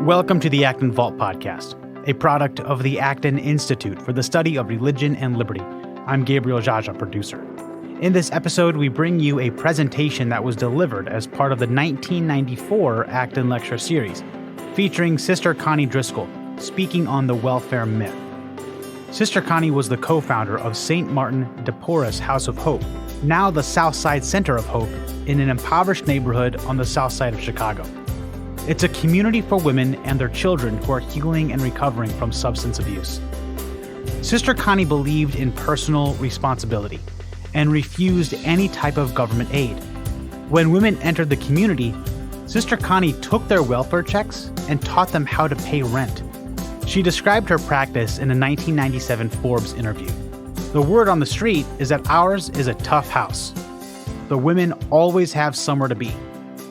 Welcome to the Acton Vault Podcast, a product of the Acton Institute for the Study of Religion and Liberty. I'm Gabriel Jaja, producer. In this episode, we bring you a presentation that was delivered as part of the 1994 Acton Lecture Series, featuring Sister Connie Driscoll, speaking on the welfare myth. Sister Connie was the co-founder of St. Martin de Porres House of Hope, now the Southside Center of Hope, in an impoverished neighborhood on the south side of Chicago. It's a community for women and their children who are healing and recovering from substance abuse. Sister Connie believed in personal responsibility and refused any type of government aid. When women entered the community, Sister Connie took their welfare checks and taught them how to pay rent. She described her practice in a 1997 Forbes interview. The word on the street is that ours is a tough house. The women always have somewhere to be: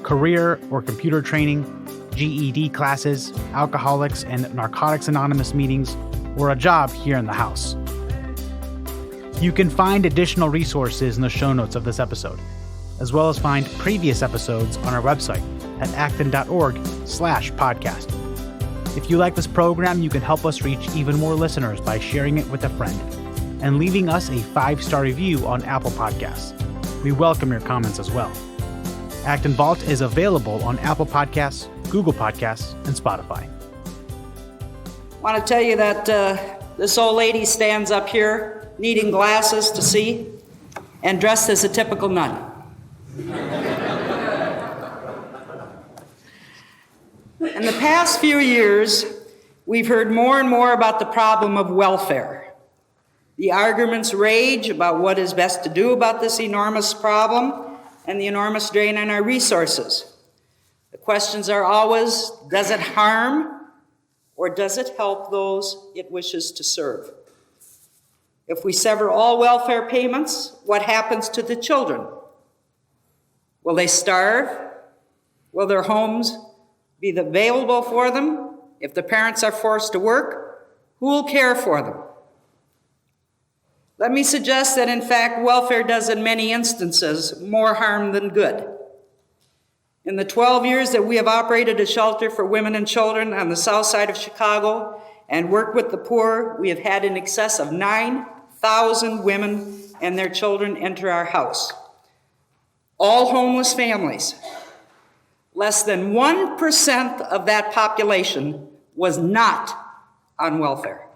career or computer training, GED classes, alcoholics and Narcotics Anonymous meetings, or a job here in the house. You can find additional resources in the show notes of this episode, as well as find previous episodes on our website at acton.org/podcast. If you like this program, you can help us reach even more listeners by sharing it with a friend and leaving us a 5-star review on Apple Podcasts. We welcome your comments as well. Acton Vault is available on Apple Podcasts, Google Podcasts, and Spotify. I want to tell you that this old lady stands up here needing glasses to see and dressed as a typical nun. In the past few years, we've heard more and more about the problem of welfare. The arguments rage about what is best to do about this enormous problem and the enormous drain on our resources. The questions are always, does it harm or does it help those it wishes to serve? If we sever all welfare payments, what happens to the children? Will they starve? Will their homes be available for them? If the parents are forced to work, who will care for them? Let me suggest that, in fact, welfare does in many instances more harm than good. In the 12 years that we have operated a shelter for women and children on the south side of Chicago and worked with the poor, we have had in excess of 9,000 women and their children enter our house. All homeless families. Less than 1% of that population was not on welfare.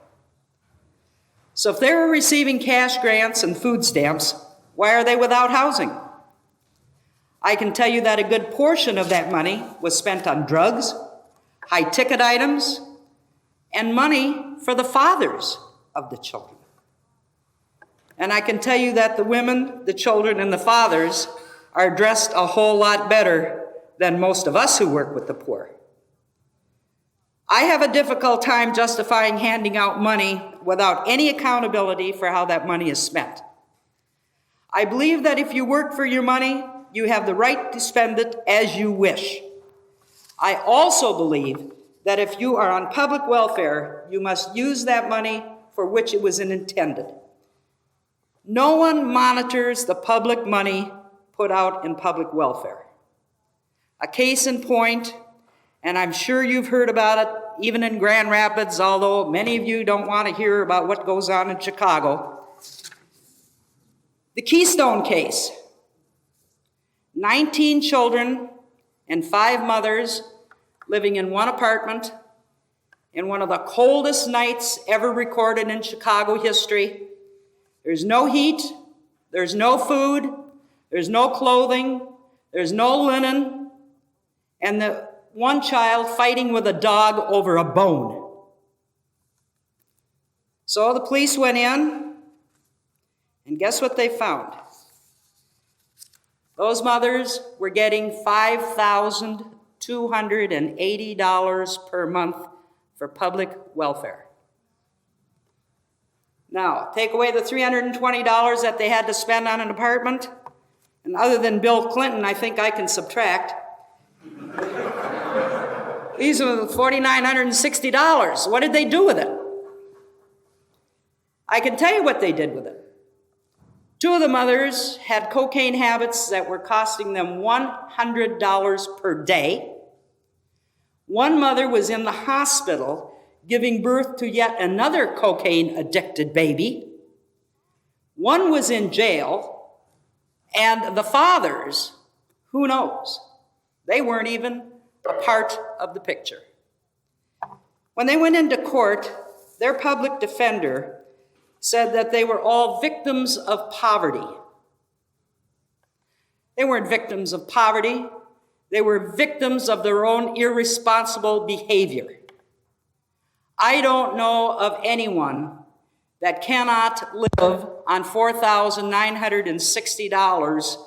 So if they were receiving cash grants and food stamps, why are they without housing? I can tell you that a good portion of that money was spent on drugs, high-ticket items, and money for the fathers of the children. And I can tell you that the women, the children, and the fathers are dressed a whole lot better than most of us who work with the poor. I have a difficult time justifying handing out money without any accountability for how that money is spent. I believe that if you work for your money, you have the right to spend it as you wish. I also believe that if you are on public welfare, you must use that money for which it was intended. No one monitors the public money put out in public welfare. A case in point, and I'm sure you've heard about it, even in Grand Rapids, although many of you don't want to hear about what goes on in Chicago. The Keystone case. 19 children and 5 mothers living in one apartment in one of the coldest nights ever recorded in Chicago history. There's no heat, there's no food, there's no clothing, there's no linen, and the one child fighting with a dog over a bone. So the police went in, and guess what they found? Those mothers were getting $5,280 per month for public welfare. Now, take away the $320 that they had to spend on an apartment, and other than Bill Clinton, I think I can subtract. These are $4,960. What did they do with it? I can tell you what they did with it. 2 of the mothers had cocaine habits that were costing them $100 per day. One mother was in the hospital giving birth to yet another cocaine-addicted baby. One was in jail, and the fathers, who knows? They weren't even a part of the picture. When they went into court, their public defender said that they were all victims of poverty. They weren't victims of poverty. They were victims of their own irresponsible behavior. I don't know of anyone that cannot live on $4,960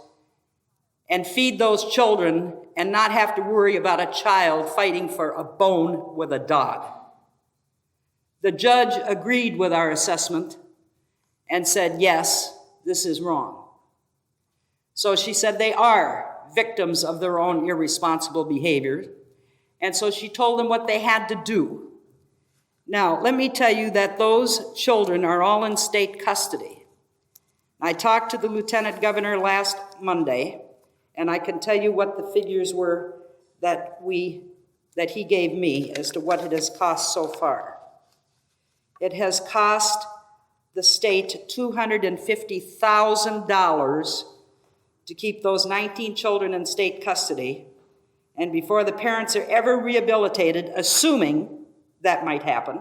and feed those children and not have to worry about a child fighting for a bone with a dog. The judge agreed with our assessment and said, yes, this is wrong. So she said they are victims of their own irresponsible behavior. And so she told them what they had to do. Now, let me tell you that those children are all in state custody. I talked to the Lieutenant Governor last Monday, and I can tell you what the figures were that he gave me as to what it has cost so far. It has cost the state $250,000 to keep those 19 children in state custody, and before the parents are ever rehabilitated, assuming that might happen,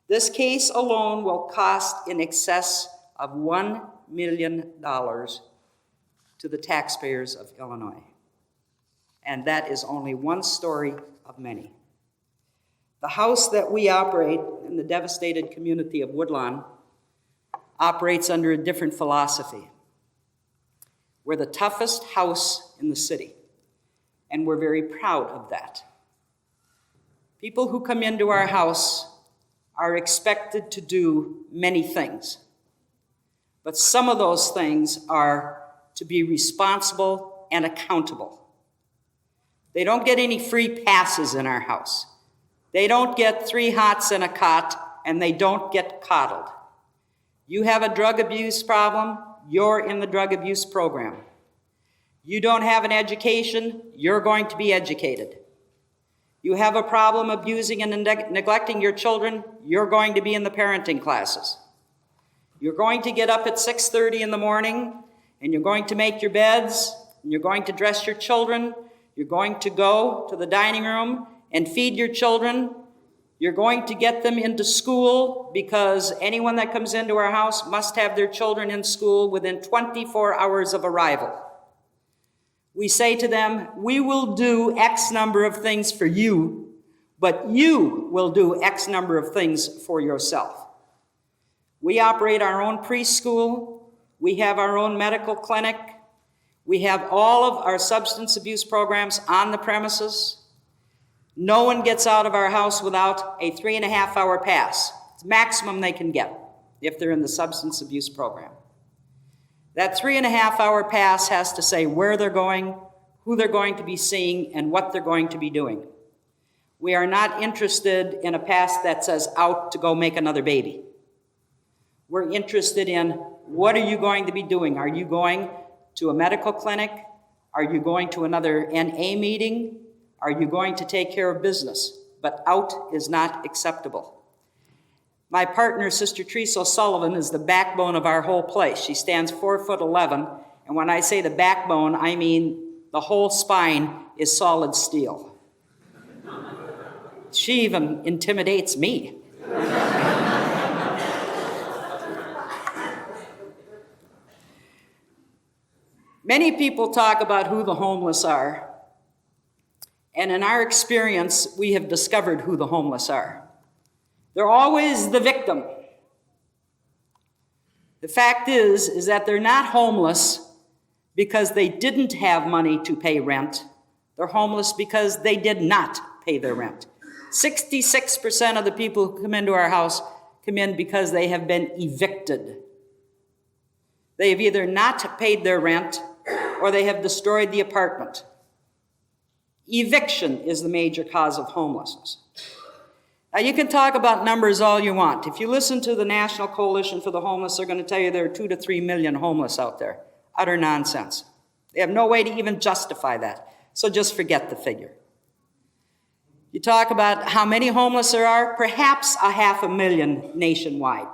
this case alone will cost in excess of $1 million to the taxpayers of Illinois. And that is only one story of many. The house that we operate in the devastated community of Woodlawn operates under a different philosophy. We're the toughest house in the city, and we're very proud of that. People who come into our house are expected to do many things, but some of those things are to be responsible and accountable. They don't get any free passes in our house. They don't get 3 hots and a cot, and they don't get coddled. You have a drug abuse problem, you're in the drug abuse program. You don't have an education, you're going to be educated. You have a problem abusing and neglecting your children, you're going to be in the parenting classes. You're going to get up at 6:30 in the morning, and you're going to make your beds, and you're going to dress your children, you're going to go to the dining room and feed your children. You're going to get them into school, because anyone that comes into our house must have their children in school within 24 hours of arrival. We say to them, we will do X number of things for you, but you will do X number of things for yourself. We operate our own preschool. We have our own medical clinic. We have all of our substance abuse programs on the premises. No one gets out of our house without a 3.5-hour pass. It's the maximum they can get if they're in the substance abuse program. That 3.5-hour pass has to say where they're going, who they're going to be seeing, and what they're going to be doing. We are not interested in a pass that says out to go make another baby. We're interested in, what are you going to be doing? Are you going to a medical clinic? Are you going to another NA meeting? Are you going to take care of business? But out is not acceptable. My partner, Sister Teresa Sullivan, is the backbone of our whole place. She stands 4'11", and when I say the backbone, I mean the whole spine is solid steel. She even intimidates me. Many people talk about who the homeless are, and in our experience, we have discovered who the homeless are. They're always the victim. The fact is that they're not homeless because they didn't have money to pay rent. They're homeless because they did not pay their rent. 66% of the people who come into our house come in because they have been evicted. They have either not paid their rent or they have destroyed the apartment. Eviction is the major cause of homelessness. Now, you can talk about numbers all you want. If you listen to the National Coalition for the Homeless, they're going to tell you there are 2 to 3 million homeless out there. Utter nonsense. They have no way to even justify that. So just forget the figure. You talk about how many homeless there are, perhaps 500,000 nationwide.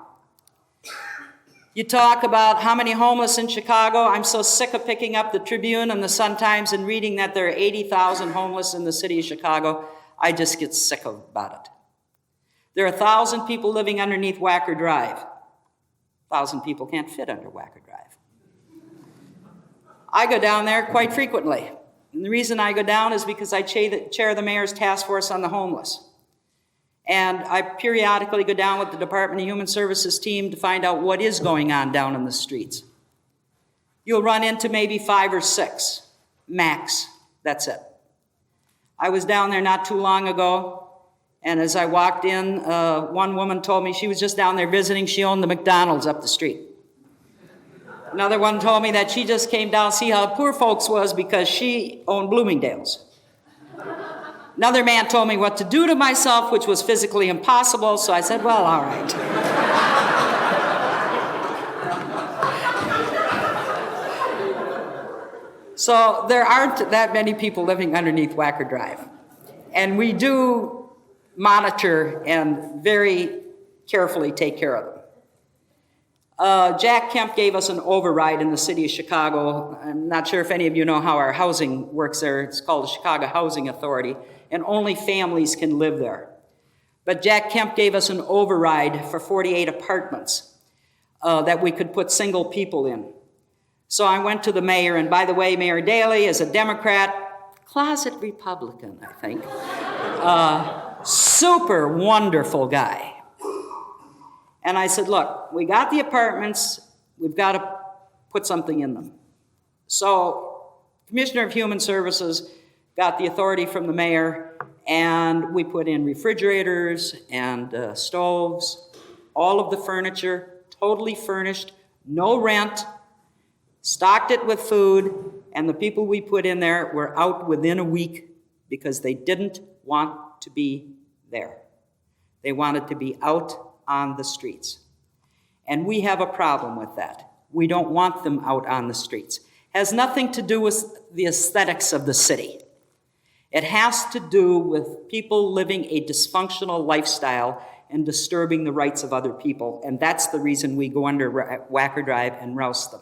You talk about how many homeless in Chicago. I'm so sick of picking up the Tribune and the Sun-Times and reading that there are 80,000 homeless in the city of Chicago. I just get sick about it. There are 1,000 people living underneath Wacker Drive. 1,000 people can't fit under Wacker Drive. I go down there quite frequently. And the reason I go down is because I chair the mayor's task force on the homeless. And I periodically go down with the Department of Human Services team to find out what is going on down in the streets. You'll run into maybe 5 or 6, max. That's it. I was down there not too long ago, and as I walked in, one woman told me she was just down there visiting. She owned the McDonald's up the street. Another one told me that she just came down to see how poor folks was because she owned Bloomingdale's. Another man told me what to do to myself, which was physically impossible, so I said, well, all right. So there aren't that many people living underneath Wacker Drive. And we do monitor and very carefully take care of them. Jack Kemp gave us an override in the city of Chicago. I'm not sure if any of you know how our housing works there. It's called the Chicago Housing Authority, and only families can live there. But Jack Kemp gave us an override for 48 apartments that we could put single people in. So I went to the mayor, and by the way, Mayor Daley is a Democrat, closet Republican, I think. Super wonderful guy. And I said, look, we got the apartments, we've got to put something in them. So Commissioner of Human Services got the authority from the mayor, and we put in refrigerators and stoves, all of the furniture, totally furnished, no rent, stocked it with food, and the people we put in there were out within a week because they didn't want to be there. They wanted to be out on the streets. And we have a problem with that. We don't want them out on the streets. It has nothing to do with the aesthetics of the city. It has to do with people living a dysfunctional lifestyle and disturbing the rights of other people, and that's the reason we go under Wacker Drive and roust them.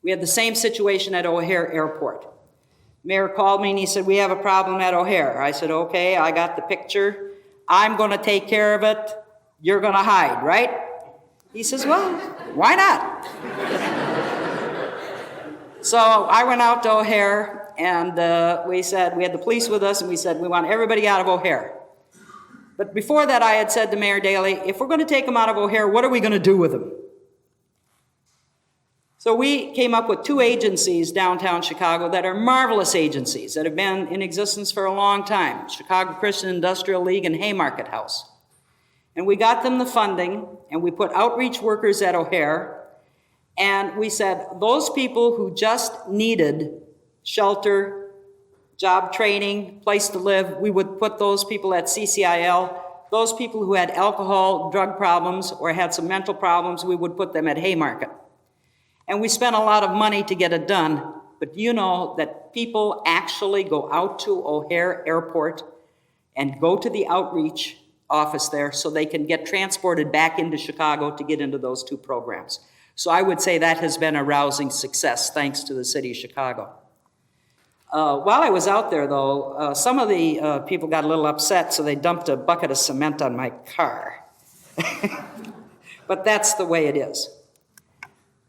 We had the same situation at O'Hare Airport. Mayor called me and he said, we have a problem at O'Hare. I said, okay, I got the picture. I'm going to take care of it. You're going to hide, right? He says, well, why not? So I went out to O'Hare, and we said, we had the police with us, and we said, we want everybody out of O'Hare. But before that, I had said to Mayor Daley, if we're going to take them out of O'Hare, what are we going to do with them? So we came up with 2 agencies downtown Chicago that are marvelous agencies that have been in existence for a long time, Chicago Christian Industrial League and Haymarket House. And we got them the funding, and we put outreach workers at O'Hare, and we said, those people who just needed shelter, job training, place to live, we would put those people at CCIL. Those people who had alcohol, drug problems, or had some mental problems, we would put them at Haymarket. And we spent a lot of money to get it done, but you know that people actually go out to O'Hare Airport and go to the outreach office there so they can get transported back into Chicago to get into those 2 programs. So I would say that has been a rousing success thanks to the city of Chicago. While I was out there, though, some of the people got a little upset, so they dumped a bucket of cement on my car. But that's the way it is.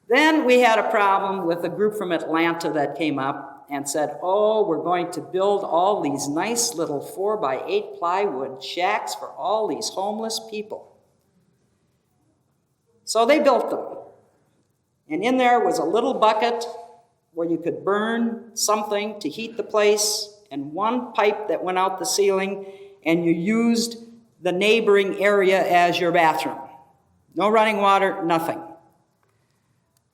Then we had a problem with a group from Atlanta that came up and said, oh, we're going to build all these nice little 4x8 plywood shacks for all these homeless people. So they built them. And in there was a little bucket where you could burn something to heat the place, and one pipe that went out the ceiling, and you used the neighboring area as your bathroom. No running water, nothing.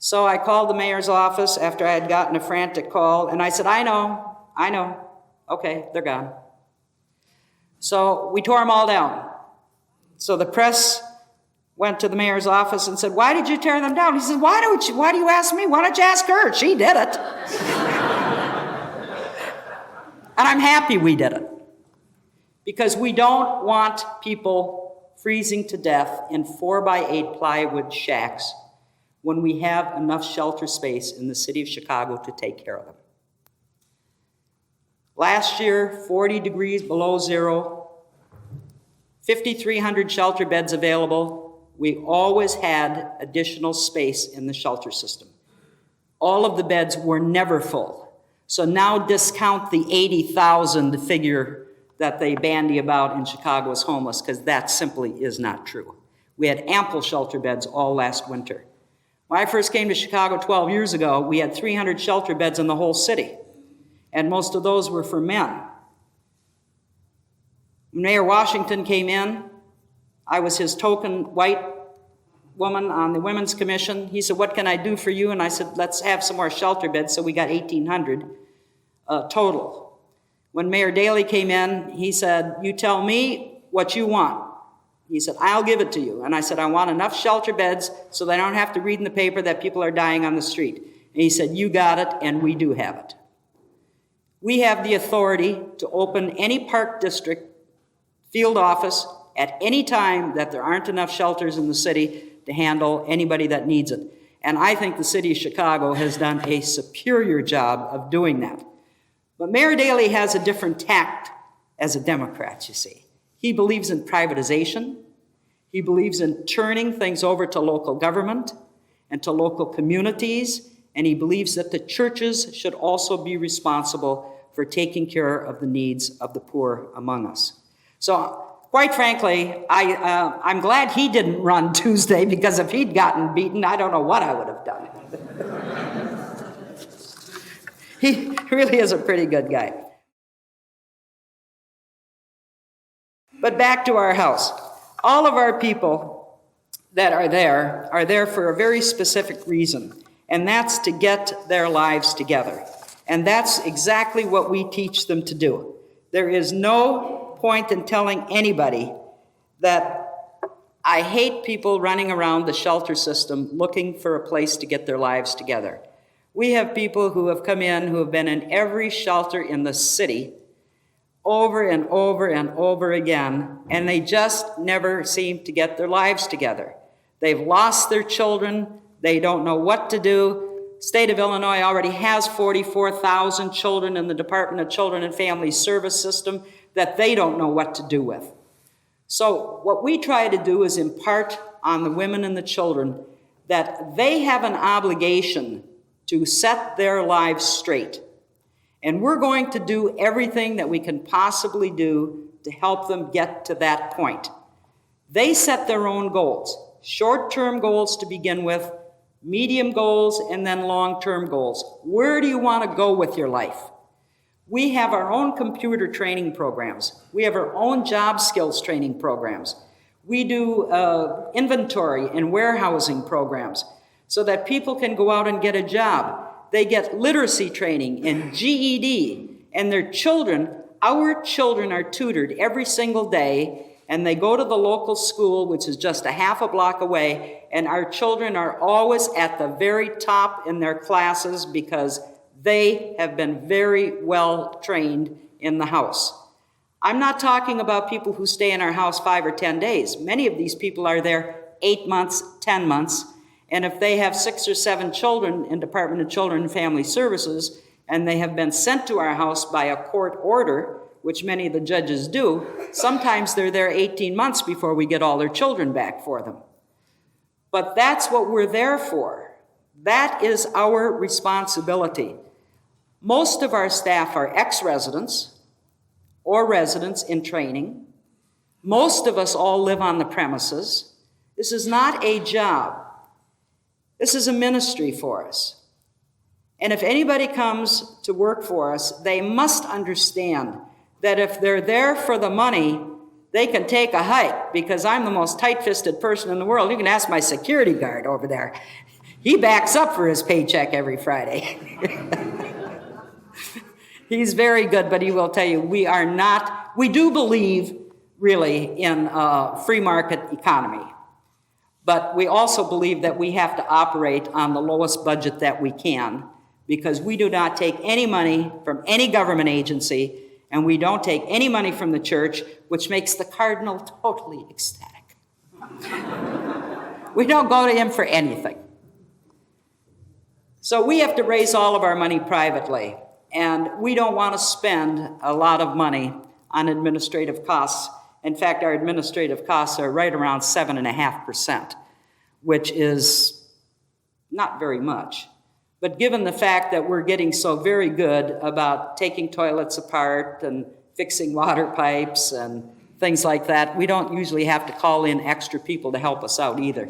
So I called the mayor's office after I had gotten a frantic call, and I said, I know. Okay, they're gone. So we tore them all down. So the press went to the mayor's office and said, why did you tear them down? He said, why do you ask me? Why don't you ask her? She did it. And I'm happy we did it. because we don't want people freezing to death in 4x8 plywood shacks when we have enough shelter space in the city of Chicago to take care of them. Last year, 40 degrees below zero, 5,300 shelter beds available. We always had additional space in the shelter system. All of the beds were never full. So now discount the 80,000 figure that they bandy about in Chicago as homeless, because that simply is not true. We had ample shelter beds all last winter. When I first came to Chicago 12 years ago, we had 300 shelter beds in the whole city, and most of those were for men. When Mayor Washington came in, I was his token white woman on the Women's Commission. He said, "What can I do for you?" And I said, "Let's have some more shelter beds." So we got 1,800 total. When Mayor Daley came in, he said, "You tell me what you want." He said, "I'll give it to you." And I said, "I want enough shelter beds so that I don't have to read in the paper that people are dying on the street." And he said, "You got it," and we do have it. We have the authority to open any park district field office at any time that there aren't enough shelters in the city to handle anybody that needs it. And I think the city of Chicago has done a superior job of doing that. But Mayor Daley has a different tact as a Democrat, you see. He believes in privatization. He believes in turning things over to local government and to local communities. And he believes that the churches should also be responsible for taking care of the needs of the poor among us. So, quite frankly, I'm glad he didn't run Tuesday, because if he'd gotten beaten, I don't know what I would have done. He really is a pretty good guy. But back to our house. All of our people that are there for a very specific reason, and that's to get their lives together. And that's exactly what we teach them to do. There is no point in telling anybody that I hate people running around the shelter system looking for a place to get their lives together. We have people who have come in who have been in every shelter in the city over and over and over again, and they just never seem to get their lives together. They've lost their children. They don't know what to do. State of Illinois already has 44,000 children in the Department of Children and Family Service system that they don't know what to do with. So what we try to do is impart on the women and the children that they have an obligation to set their lives straight. And we're going to do everything that we can possibly do to help them get to that point. They set their own goals, short-term goals to begin with, medium goals, and then long-term goals. Where do you want to go with your life? We have our own computer training programs. We have our own job skills training programs. We do inventory and warehousing programs so that people can go out and get a job. They get literacy training and GED, and their children, our children are tutored every single day, and they go to the local school, which is just a half a block away, and our children are always at the very top in their classes because they have been very well trained in the house. I'm not talking about people who stay in our house 5 or 10 days. Many of these people are there 8 months, 10 months, and if they have 6 or 7 children in Department of Children and Family Services, and they have been sent to our house by a court order, which many of the judges do, sometimes they're there 18 months before we get all their children back for them. But that's what we're there for. That is our responsibility. Most of our staff are ex-residents or residents in training. Most of us all live on the premises. This is not a job. This is a ministry for us. And if anybody comes to work for us, they must understand that if they're there for the money, they can take a hike, because I'm the most tight-fisted person in the world. You can ask my security guard over there. He backs up for his paycheck every Friday. He's very good, but he will tell you we do believe really in a free market economy. But we also believe that we have to operate on the lowest budget that we can, because we do not take any money from any government agency, And we don't take any money from the church, which makes the cardinal totally ecstatic. We don't go to him for anything. So we have to raise all of our money privately, and we don't want to spend a lot of money on administrative costs. In fact, our administrative costs are right around 7.5%, which is not very much. But given the fact that we're getting so very good about taking toilets apart and fixing water pipes and things like that, we don't usually have to call in extra people to help us out either.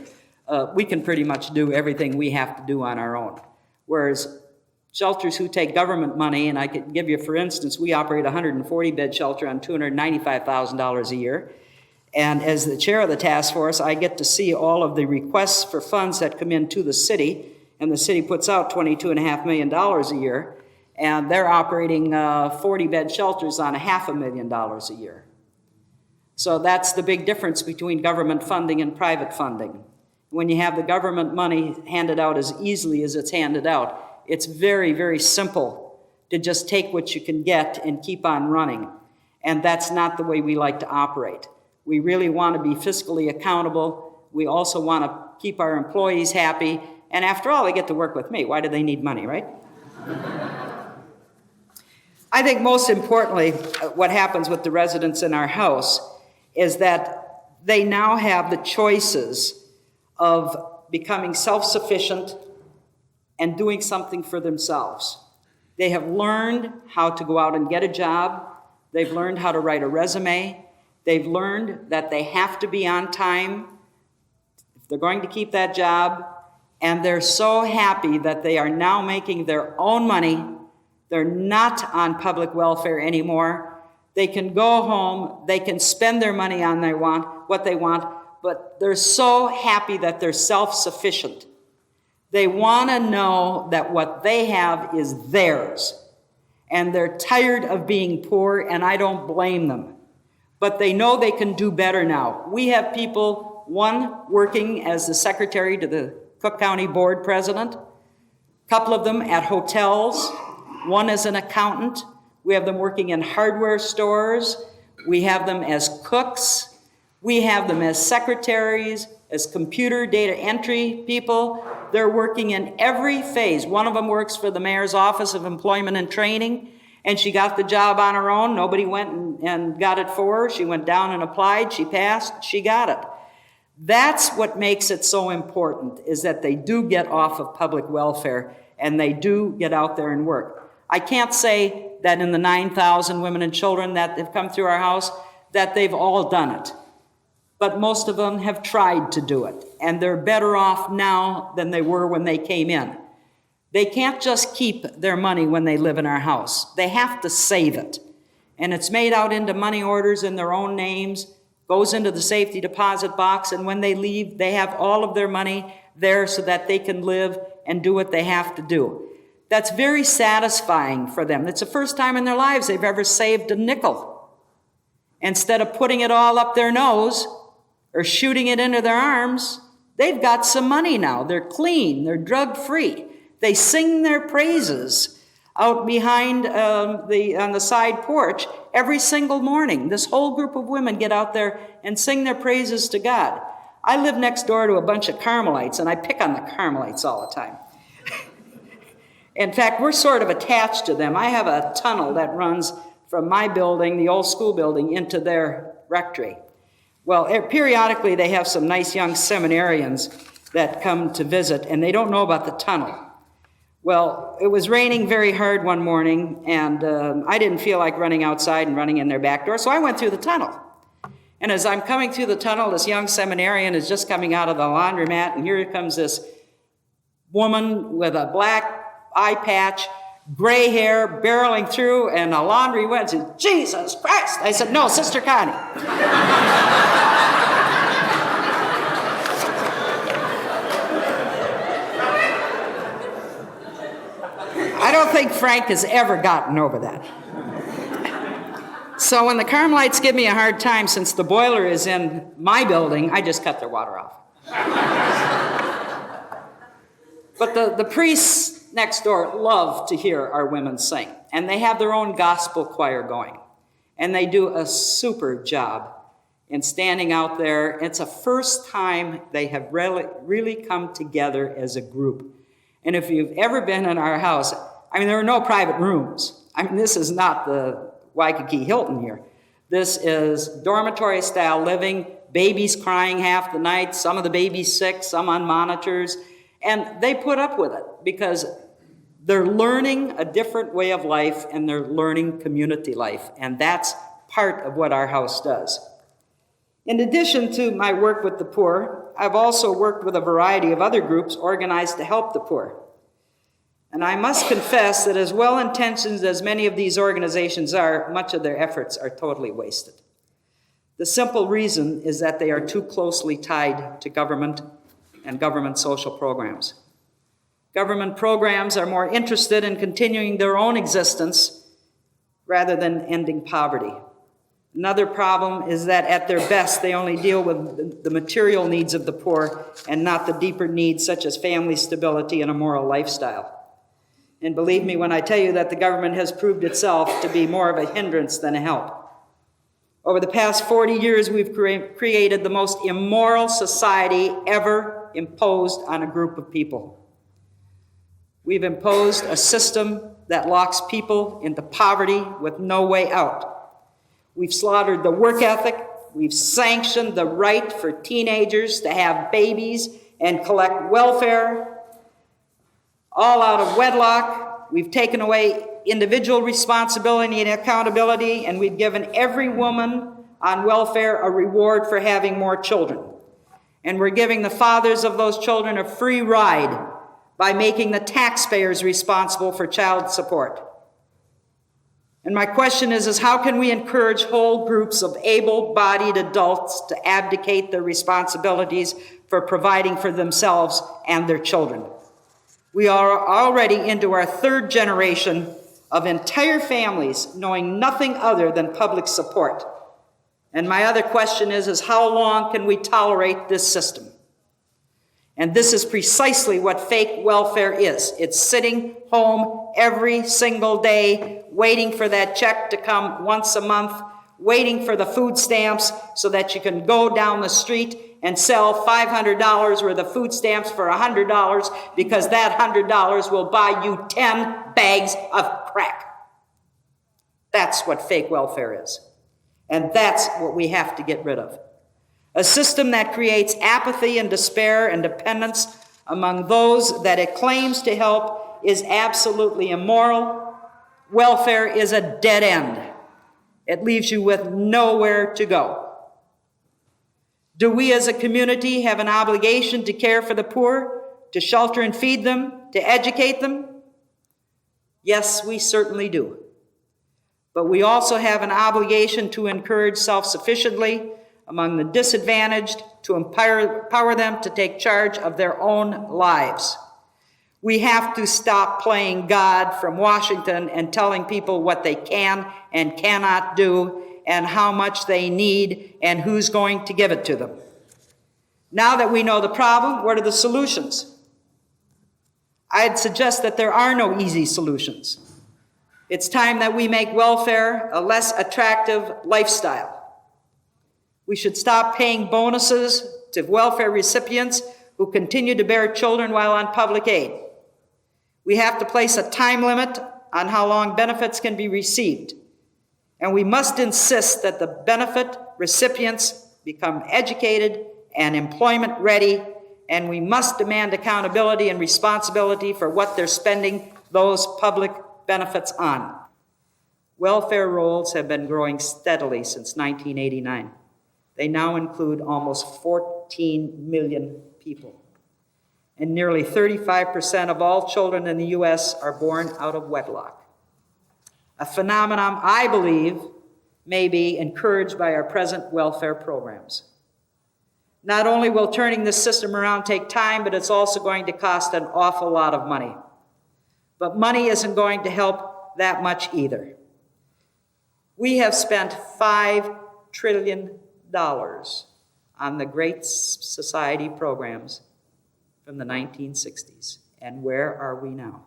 We can pretty much do everything we have to do on our own. Whereas shelters who take government money, and I could give you, for instance, we operate a 140-bed shelter on $295,000 a year. And as the chair of the task force, I get to see all of the requests for funds that come into the city, and the city puts out $22.5 million a year, and they're operating 40-bed shelters on $500,000 a year. So that's the big difference between government funding and private funding. When you have the government money handed out as easily as it's handed out, it's very, very simple to just take what you can get and keep on running. And that's not the way we like to operate. We really want to be fiscally accountable. We also want to keep our employees happy. And after all, they get to work with me. Why do they need money, right? I think most importantly, what happens with the residents in our house is that they now have the choices of becoming self-sufficient and doing something for themselves. They have learned how to go out and get a job. They've learned how to write a resume. They've learned that they have to be on time if they're going to keep that job. And they're so happy that they are now making their own money. They're not on public welfare anymore. They can go home. They can spend their money on what they want. But they're so happy that they're self-sufficient. They want to know that what they have is theirs. And they're tired of being poor, and I don't blame them. But they know they can do better now. We have people, one working as the secretary to the Cook County Board president, a couple of them at hotels, one as an accountant. We have them working in hardware stores. We have them as cooks. We have them as secretaries, as computer data entry people. They're working in every phase. One of them works for the mayor's office of employment and training, and she got the job on her own. Nobody went and got it for her. She went down and applied. She passed. She got it. That's what makes it so important, is that they do get off of public welfare and they do get out there and work. I can't say that in the 9,000 women and children that have come through our house that they've all done it. But most of them have tried to do it, and they're better off now than they were when they came in. They can't just keep their money when they live in our house. They have to save it. And it's made out into money orders in their own names, goes into the safety deposit box, and when they leave, they have all of their money there so that they can live and do what they have to do. That's very satisfying for them. It's the first time in their lives they've ever saved a nickel. Instead of putting it all up their nose or shooting it into their arms, they've got some money now. They're clean. They're drug-free. They sing their praises out behind on the side porch every single morning. This whole group of women get out there and sing their praises to God. I live next door to a bunch of Carmelites, and I pick on the Carmelites all the time. In fact, we're sort of attached to them. I have a tunnel that runs from my building, the old school building, into their rectory. Well, periodically they have some nice young seminarians that come to visit, and they don't know about the tunnel. Well, it was raining very hard one morning, and I didn't feel like running outside and running in their back door, so I went through the tunnel. And as I'm coming through the tunnel, this young seminarian is just coming out of the laundromat, and here comes this woman with a black eye patch, gray hair, barreling through, and a laundry wet. She said, "Jesus Christ!" I said, "No, Sister Connie." I don't think Frank has ever gotten over that. So when the Carmelites give me a hard time, since the boiler is in my building, I just cut their water off. But the priests next door love to hear our women sing, and they have their own gospel choir going. And they do a super job in standing out there. It's the first time they have really come together as a group. And if you've ever been in our house, I mean, there are no private rooms. I mean, this is not the Waikiki Hilton here. This is dormitory-style living, babies crying half the night, some of the babies sick, some on monitors, and they put up with it because they're learning a different way of life and they're learning community life, and that's part of what our house does. In addition to my work with the poor, I've also worked with a variety of other groups organized to help the poor. And I must confess that as well-intentioned as many of these organizations are, much of their efforts are totally wasted. The simple reason is that they are too closely tied to government and government social programs. Government programs are more interested in continuing their own existence rather than ending poverty. Another problem is that at their best, they only deal with the material needs of the poor and not the deeper needs such as family stability and a moral lifestyle. And believe me when I tell you that the government has proved itself to be more of a hindrance than a help. Over the past 40 years, we've created the most immoral society ever imposed on a group of people. We've imposed a system that locks people into poverty with no way out. We've slaughtered the work ethic. We've sanctioned the right for teenagers to have babies and collect welfare, all out of wedlock. We've taken away individual responsibility and accountability, and we've given every woman on welfare a reward for having more children. And we're giving the fathers of those children a free ride by making the taxpayers responsible for child support. And my question is how can we encourage whole groups of able-bodied adults to abdicate their responsibilities for providing for themselves and their children? We are already into our third generation of entire families knowing nothing other than public support. And my other question is how long can we tolerate this system? And this is precisely what fake welfare is. It's sitting home every single day, waiting for that check to come once a month, waiting for the food stamps so that you can go down the street and sell $500 worth of food stamps for $100 because that $100 will buy you 10 bags of crack. That's what fake welfare is. And that's what we have to get rid of. A system that creates apathy and despair and dependence among those that it claims to help is absolutely immoral. Welfare is a dead end. It leaves you with nowhere to go. Do we as a community have an obligation to care for the poor, to shelter and feed them, to educate them? Yes, we certainly do. But we also have an obligation to encourage self-sufficiently among the disadvantaged, to empower them to take charge of their own lives. We have to stop playing God from Washington and telling people what they can and cannot do and how much they need and who's going to give it to them. Now that we know the problem, what are the solutions? I'd suggest that there are no easy solutions. It's time that we make welfare a less attractive lifestyle. We should stop paying bonuses to welfare recipients who continue to bear children while on public aid. We have to place a time limit on how long benefits can be received. And we must insist that the benefit recipients become educated and employment ready, and we must demand accountability and responsibility for what they're spending those public benefits on. Welfare rolls have been growing steadily since 1989. They now include almost 14 million people. And nearly 35% of all children in the U.S. are born out of wedlock. A phenomenon I believe may be encouraged by our present welfare programs. Not only will turning this system around take time, but it's also going to cost an awful lot of money. But money isn't going to help that much either. We have spent $5 trillion on the Great Society programs from the 1960s. And where are we now?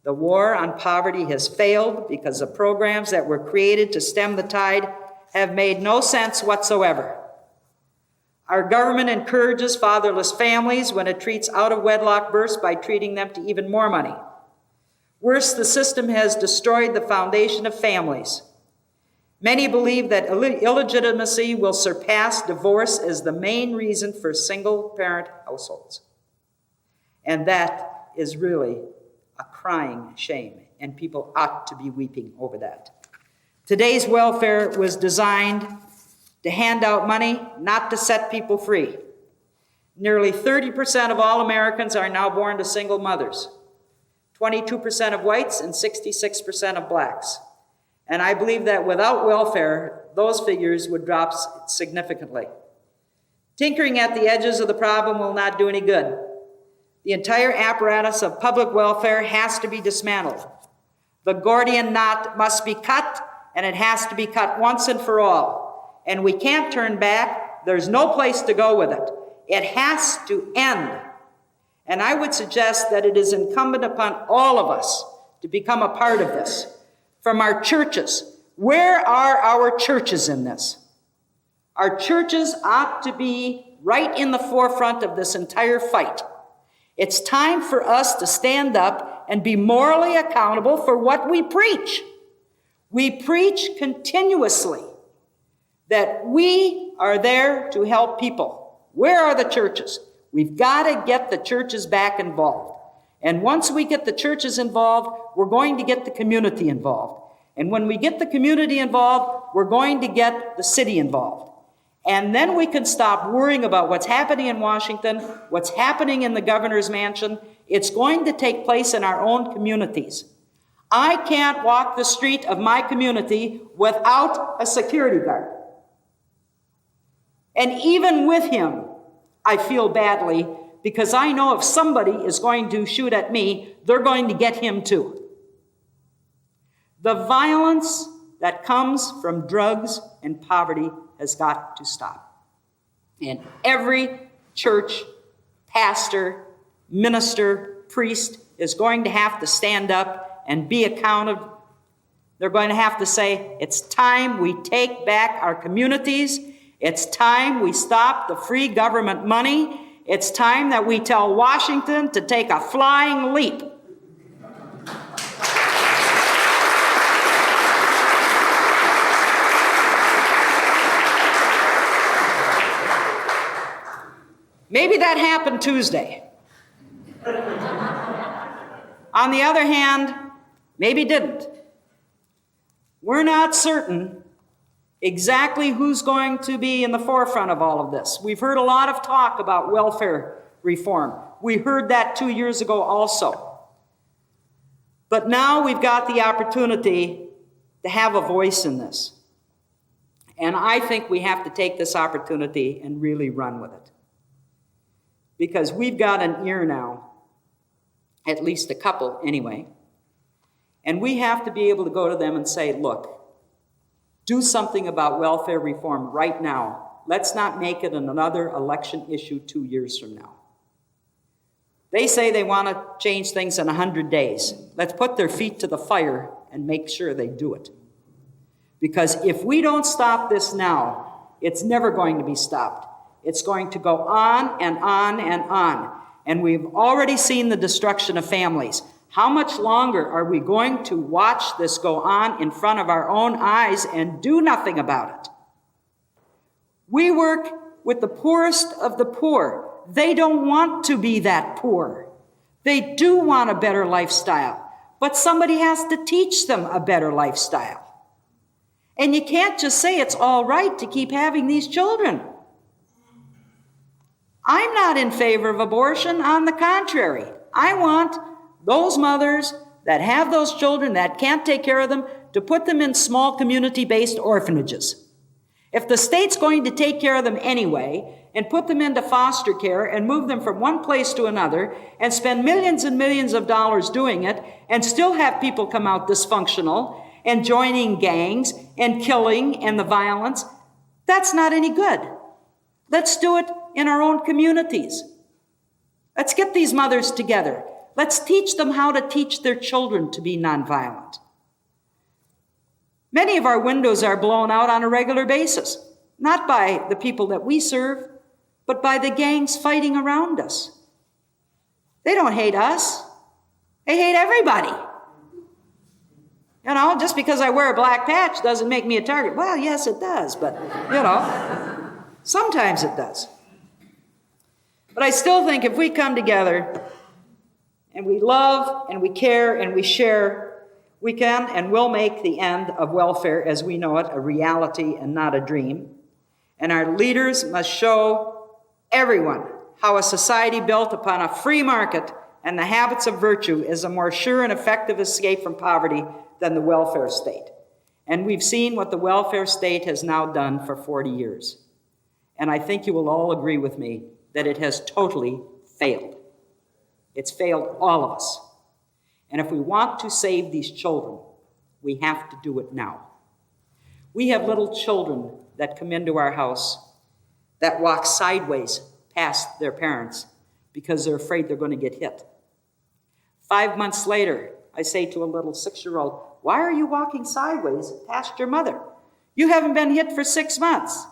The war on poverty has failed because the programs that were created to stem the tide have made no sense whatsoever. Our government encourages fatherless families when it treats out-of-wedlock births by treating them to even more money. Worse, the system has destroyed the foundation of families. Many believe that illegitimacy will surpass divorce as the main reason for single-parent households. And that is really a crying shame, and people ought to be weeping over that. Today's welfare was designed to hand out money, not to set people free. Nearly 30% of all Americans are now born to single mothers, 22% of whites and 66% of blacks. And I believe that without welfare, those figures would drop significantly. Tinkering at the edges of the problem will not do any good. The entire apparatus of public welfare has to be dismantled. The Gordian knot must be cut, and it has to be cut once and for all. And we can't turn back. There's no place to go with it. It has to end. And I would suggest that it is incumbent upon all of us to become a part of this. From our churches, where are our churches in this? Our churches ought to be right in the forefront of this entire fight. It's time for us to stand up and be morally accountable for what we preach. We preach continuously that we are there to help people. Where are the churches? We've got to get the churches back involved. And once we get the churches involved, we're going to get the community involved. And when we get the community involved, we're going to get the city involved. And then we can stop worrying about what's happening in Washington, what's happening in the governor's mansion. It's going to take place in our own communities. I can't walk the street of my community without a security guard. And even with him, I feel badly because I know if somebody is going to shoot at me, they're going to get him too. The violence that comes from drugs and poverty has got to stop. And every church, pastor, minister, priest is going to have to stand up and be accountable. They're going to have to say, it's time we take back our communities. It's time we stop the free government money. It's time that we tell Washington to take a flying leap. Maybe that happened Tuesday. On the other hand, maybe it didn't. We're not certain exactly who's going to be in the forefront of all of this. We've heard a lot of talk about welfare reform. We heard that 2 years ago also. But now we've got the opportunity to have a voice in this. And I think we have to take this opportunity and really run with it. Because we've got an ear now, at least a couple anyway, and we have to be able to go to them and say, look, do something about welfare reform right now. Let's not make it another election issue 2 years from now. They say they want to change things in 100 days. Let's put their feet to the fire and make sure they do it. Because if we don't stop this now, it's never going to be stopped. It's going to go on and on and on. And we've already seen the destruction of families. How much longer are we going to watch this go on in front of our own eyes and do nothing about it? We work with the poorest of the poor. They don't want to be that poor. They do want a better lifestyle, but somebody has to teach them a better lifestyle. And you can't just say it's all right to keep having these children. I'm not in favor of abortion. On the contrary, I want those mothers that have those children that can't take care of them to put them in small community-based orphanages. If the state's going to take care of them anyway and put them into foster care and move them from one place to another and spend millions and millions of dollars doing it and still have people come out dysfunctional and joining gangs and killing and the violence, that's not any good. Let's do it in our own communities. Let's get these mothers together. Let's teach them how to teach their children to be nonviolent. Many of our windows are blown out on a regular basis, not by the people that we serve, but by the gangs fighting around us. They don't hate us. They hate everybody. Just because I wear a black patch doesn't make me a target. Well, yes, it does, but, sometimes it does. But I still think if we come together and we love and we care and we share, we can and will make the end of welfare as we know it a reality and not a dream. And our leaders must show everyone how a society built upon a free market and the habits of virtue is a more sure and effective escape from poverty than the welfare state. And we've seen what the welfare state has now done for 40 years. And I think you will all agree with me that it has totally failed. It's failed all of us. And if we want to save these children, we have to do it now. We have little children that come into our house that walk sideways past their parents because they're afraid they're going to get hit. 5 months later, I say to a little 6-year-old, "Why are you walking sideways past your mother? You haven't been hit for 6 months."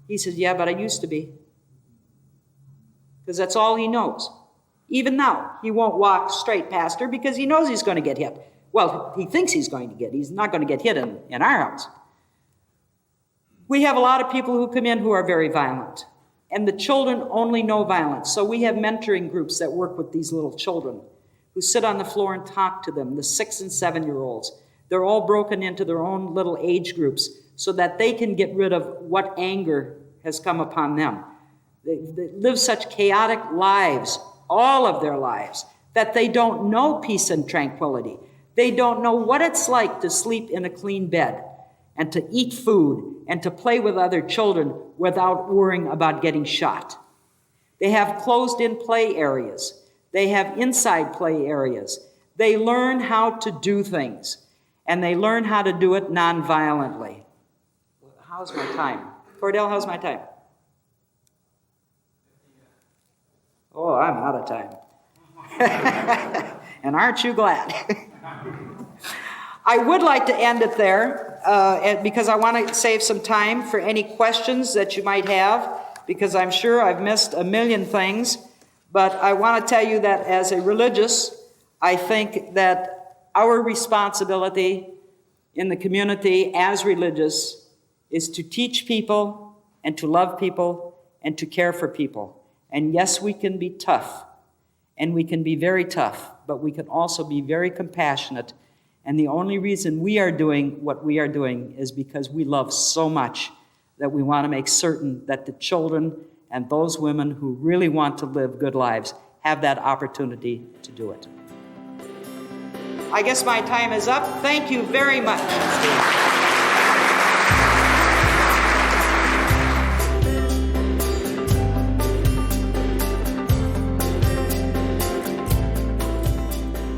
He says, "Yeah, but I used to be." Because that's all he knows. Even now, he won't walk straight past her because he knows he's going to get hit. Well, he thinks he's going to get. He's not going to get hit in our house. We have a lot of people who come in who are very violent. And the children only know violence. So we have mentoring groups that work with these little children who sit on the floor and talk to them, the 6 and 7-year-olds. They're all broken into their own little age groups so that they can get rid of what anger has come upon them. They live such chaotic lives, all of their lives, that they don't know peace and tranquility. They don't know what it's like to sleep in a clean bed and to eat food and to play with other children without worrying about getting shot. They have closed-in play areas. They have inside play areas. They learn how to do things, and they learn how to do it nonviolently. How's my time? Cordell, how's my time? Oh, I'm out of time. And aren't you glad? I would like to end it there because I want to save some time for any questions that you might have, because I'm sure I've missed a million things. But I want to tell you that as a religious, I think that our responsibility in the community as religious is to teach people and to love people and to care for people. And yes, we can be tough, and we can be very tough, but we can also be very compassionate. And the only reason we are doing what we are doing is because we love so much that we want to make certain that the children and those women who really want to live good lives have that opportunity to do it. I guess my time is up. Thank you very much.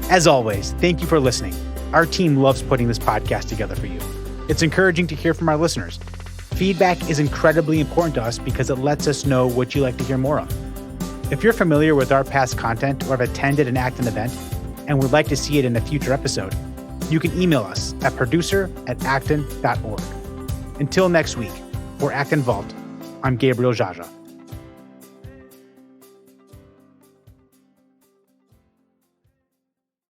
As always, thank you for listening. Our team loves putting this podcast together for you. It's encouraging to hear from our listeners. Feedback is incredibly important to us because it lets us know what you like to hear more of. If you're familiar with our past content or have attended an Acton event and would like to see it in a future episode, you can email us at producer@acton.org. Until next week, for Acton Vault, I'm Gabriel Jaja.